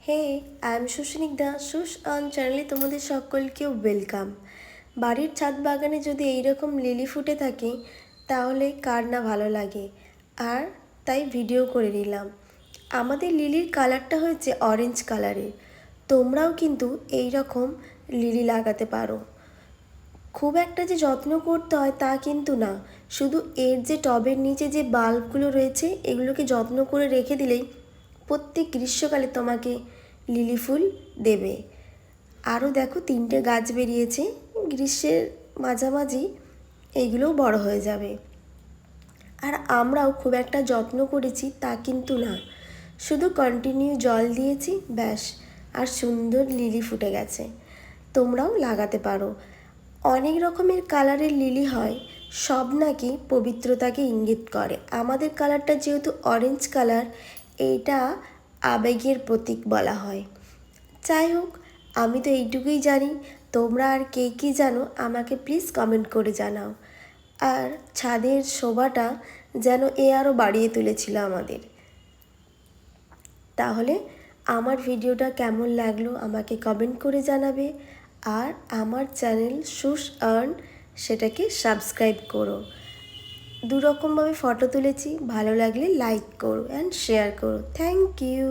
Hey, I am Susnigdha. সুস অন চ্যানেলে তোমাদের সকলকেও ওয়েলকাম। বাড়ির ছাদ বাগানে যদি এইরকম লিলি ফুটে থাকে তাহলে কার না ভালো লাগে, আর তাই ভিডিও করে নিলাম। আমাদের লিলির কালারটা হয়েছে অরেঞ্জ কালারের। তোমরাও কিন্তু এই রকম লিলি লাগাতে পারো। খুব একটা যে যত্ন করতে হয় তা কিন্তু না, শুধু এর যে টবের নিচে যে বাল্বগুলো রয়েছে এগুলোকে যত্ন করে রেখে দিলেই প্রত্যেক গ্রীষ্মকালে তোমাকে লিলি ফুল দেবে। আরও দেখো 3টে গাছ বেরিয়েছে, গ্রীষ্মের মাঝামাঝি এইগুলোও বড় হয়ে যাবে। আর আমরাও খুব একটা যত্ন করেছি তা কিন্তু না, শুধু কন্টিনিউ জল দিয়েছি ব্যাস, আর সুন্দর লিলি ফুটে গেছে। তোমরাও লাগাতে পারো। অনেক রকমের কালারের লিলি হয়, সব নাকি পবিত্রতাকে ইঙ্গিত করে। আমাদের কালারটা যেহেতু অরেঞ্জ কালার, এইটা আবেগের প্রতীক বলা হয়। যাই হোক, আমি তো এইটুকুই জানি। তোমরা আর কে কী জানো আমাকে প্লিজ কমেন্ট করে জানাও। আর ছাদের শোভাটা যেন আরও বাড়িয়ে তুলেছিল আমাদের। তাহলে আমার ভিডিওটা কেমন লাগলো আমাকে কমেন্ট করে জানাবে। আর আমার চ্যানেল সুস আর্ন সেটাকে সাবস্ক্রাইব করো। দুরকমভাবে ফটো তুলেছি, ভালো লাগলে লাইক করো অ্যান্ড শেয়ার করো। Thank you.